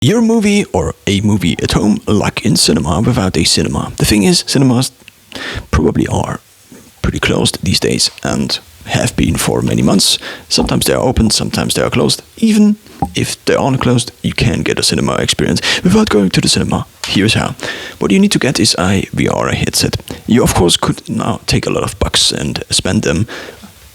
your movie or a movie at home like in cinema without a cinema. The thing is, cinemas probably are pretty closed these days and have been for many months. Sometimes they are open, sometimes they are closed. Even if they aren't closed, you can get a cinema experience without going to the cinema. Here's how. What you need to get is a VR headset. You of course could now take a lot of bucks and spend them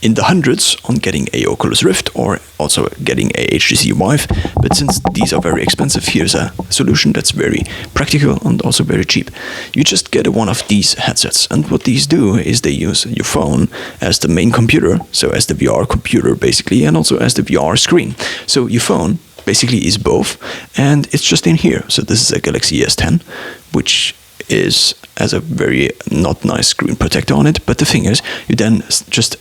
in the hundreds on getting a Oculus Rift or also getting a HTC Vive, but since these are very expensive, here's a solution that's very practical and also very cheap. You just get one of these headsets, and what these do is they use your phone as the main computer, so as the VR computer basically, and also as the VR screen. So your phone basically is both, and it's just in here. So this is a Galaxy S10, which has a very not nice screen protector on it, but the thing is, you then just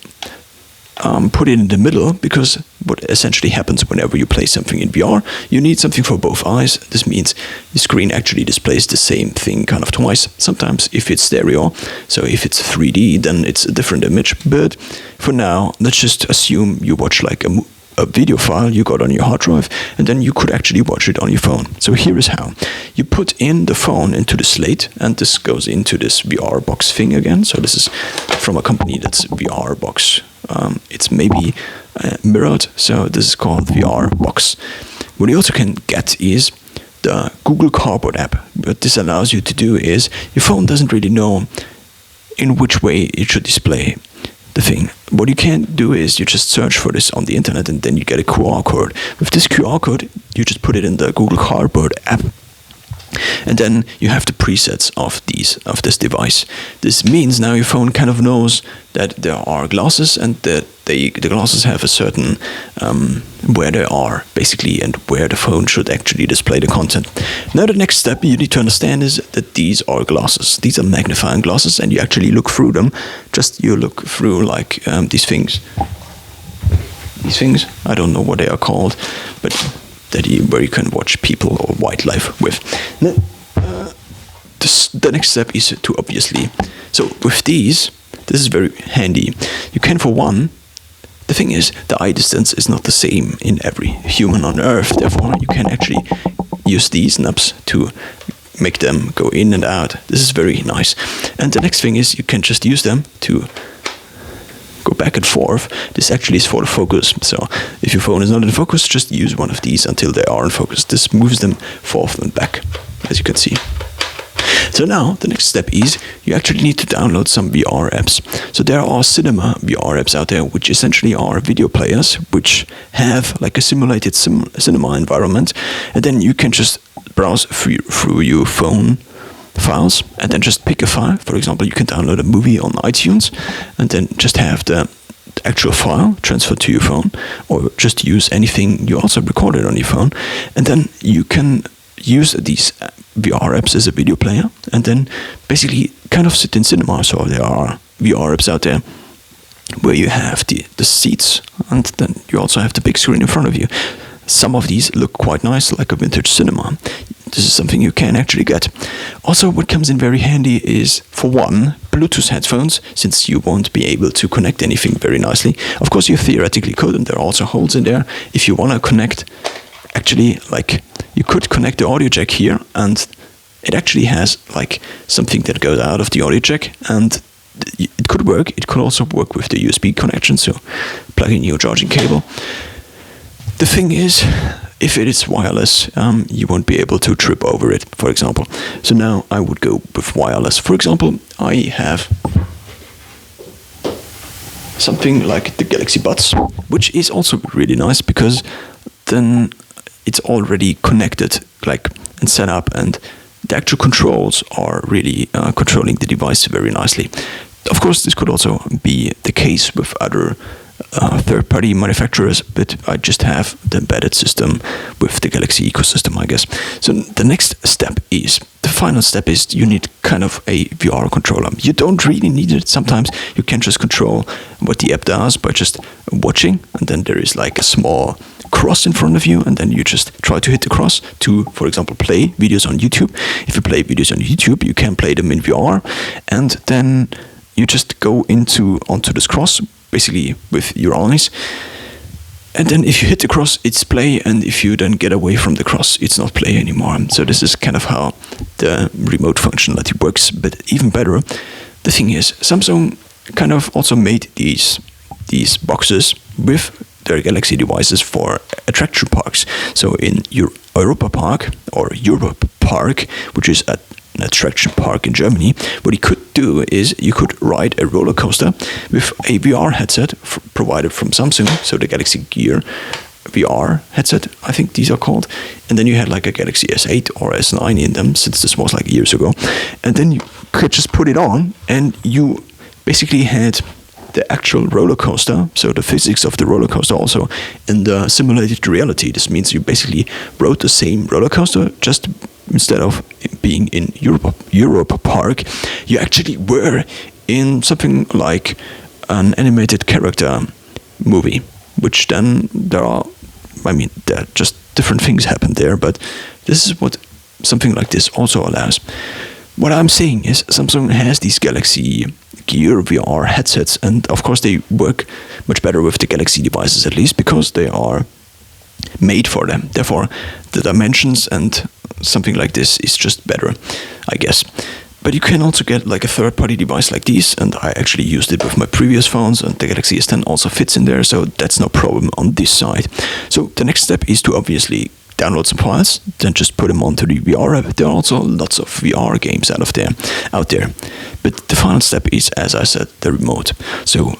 put it in the middle, because what essentially happens whenever you play something in VR, you need something for both eyes. This means the screen actually displays the same thing kind of twice. Sometimes if it's stereo, so if it's 3D, then it's a different image. But for now, let's just assume you watch like a video file you got on your hard drive, and then you could actually watch it on your phone. So here is how. You put in the phone into the slate, and this goes into this VR box thing again. So this is from a company that's VR box. It's maybe mirrored, so this is called VR box. What you also can get is the Google Cardboard app. What this allows you to do is your phone doesn't really know in which way it should display the thing. What you can do is you just search for this on the internet, and then you get a QR code. With this QR code, you just put it in the Google Cardboard app, and then you have the presets of this device. This means now your phone kind of knows that there are glasses, and that the glasses have a certain where they are basically, and where the phone should actually display the content. Now the next step you need to understand is that these are glasses. These are magnifying glasses, and you actually look through them. You look through like these things. These things, I don't know what they are called, but where you can watch people or wildlife with. Now, the next step is to obviously, so with these, this is very handy. You can, for one, the thing is, the eye distance is not the same in every human on Earth. Therefore, you can actually use these knobs to make them go in and out. This is very nice. And the next thing is you can just use them to go back and forth. This actually is for the focus. So if your phone is not in focus, just use one of these until they are in focus. This moves them forth and back, as you can see. So now the next step is you actually need to download some VR apps. So there are cinema VR apps out there, which essentially are video players which have like a simulated cinema environment, and then you can just browse through your phone files and then just pick a file. For example, you can download a movie on iTunes and then just have the actual file transferred to your phone, or just use anything you also recorded on your phone, and then you can use these VR apps as a video player, and then basically kind of sit in cinema. So there are VR apps out there where you have the seats, and then you also have the big screen in front of you. Some of these look quite nice, like a vintage cinema. This is something you can actually get. Also, what comes in very handy is, for one, Bluetooth headphones, since you won't be able to connect anything very nicely. Of course, you theoretically could, and there are also holes in there. If you want to connect, actually, like, you could connect the audio jack here, and it actually has like something that goes out of the audio jack, and it could work. It could also work with the USB connection, so plug in your charging cable. The thing is, if it is wireless, you won't be able to trip over it, for example. So now I would go with wireless. For example, I have something like the Galaxy Buds, which is also really nice, because then it's already connected, like, and set up, and the actual controls are really controlling the device very nicely. Of course, this could also be the case with other third-party manufacturers, but I just have the embedded system with the Galaxy ecosystem, I guess. So the next step is, the final step is, you need kind of a VR controller. You don't really need it. Sometimes you can just control what the app does by just watching, and then there is like a small cross in front of you, and then you just try to hit the cross to, for example, play videos on YouTube. If you play videos on YouTube, you can play them in VR, and then you just go onto this cross, basically with your eyes, And then if you hit the cross, it's play, and if you then get away from the cross, it's not play anymore. So this is kind of how the remote functionality works. But even better, the thing is, Samsung kind of also made these boxes with their Galaxy devices for attraction parks. So in Europa Park, or Europe Park, which is an attraction park in Germany, what you could do is you could ride a roller coaster with a VR headset provided from Samsung, so the Galaxy Gear VR headset, I think these are called, and then you had like a Galaxy S8 or S9 in them, since this was like years ago, and then you could just put it on, and you basically had the actual roller coaster, so the physics of the roller coaster also, in the simulated reality. This means you basically rode the same roller coaster, just instead of being in Europa Park, you actually were in something like an animated character movie, which then there are just different things happen there, but this is what something like this also allows. What I'm saying is Samsung has these Galaxy Gear VR headsets, and of course they work much better with the Galaxy devices, at least because they are made for them. Therefore, the dimensions and something like this is just better, I guess. But you can also get like a third-party device like these, and I actually used it with my previous phones, and the Galaxy S10 also fits in there, so that's no problem on this side. So the next step is to obviously download some files, then just put them onto the VR app. There are also lots of VR games out there. But the final step is, as I said, the remote. So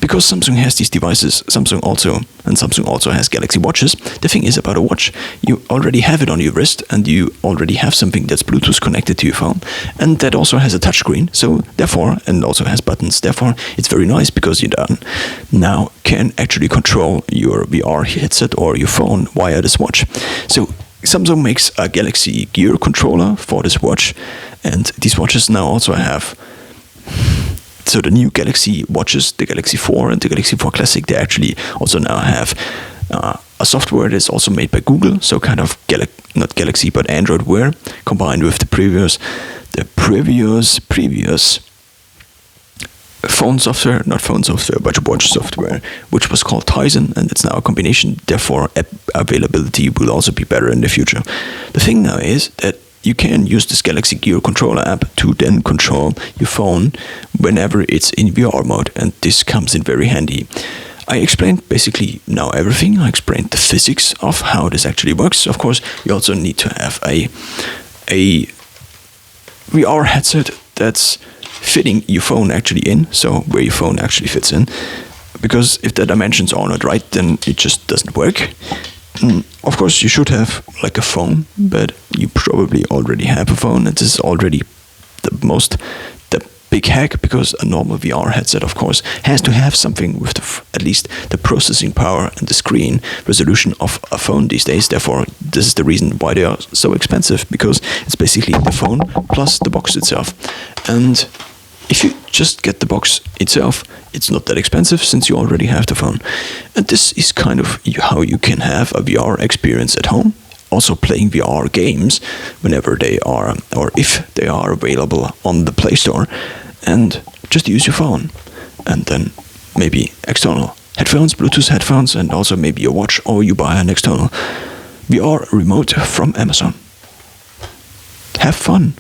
because Samsung has these devices, Samsung also has Galaxy watches. The thing is about a watch, you already have it on your wrist, and you already have something that's Bluetooth connected to your phone, and that also has a touchscreen. So therefore, and also has buttons. Therefore, it's very nice because you now can actually control your VR headset or your phone via this watch. So Samsung makes a Galaxy Gear controller for this watch, and these watches now also have. So the new Galaxy watches, the Galaxy 4 and the Galaxy 4 Classic, they actually also now have a software that's also made by Google, so kind of not Galaxy but Android Wear, combined with the previous phone software, not phone software, but watch software, which was called Tizen, and it's now a combination. Therefore, app availability will also be better in the future. The thing now is that you can use this Galaxy Gear controller app to then control your phone whenever it's in VR mode, and this comes in very handy. I explained basically now everything. I explained the physics of how this actually works. Of course, you also need to have a VR headset that's fitting your phone actually in, so where your phone actually fits in, because if the dimensions are not right, then it just doesn't work. Of course, you should have like a phone, but you probably already have a phone, and this is already the big hack, because a normal VR headset, of course, has to have something with at least the processing power and the screen resolution of a phone these days. Therefore, this is the reason why they are so expensive, because it's basically the phone plus the box itself. And if you just get the box itself, it's not that expensive since you already have the phone. And this is kind of how you can have a VR experience at home. Also playing VR games whenever they are, or if they are available on the Play Store. And just use your phone. And then maybe external headphones, Bluetooth headphones, and also maybe a watch, or you buy an external VR remote from Amazon. Have fun.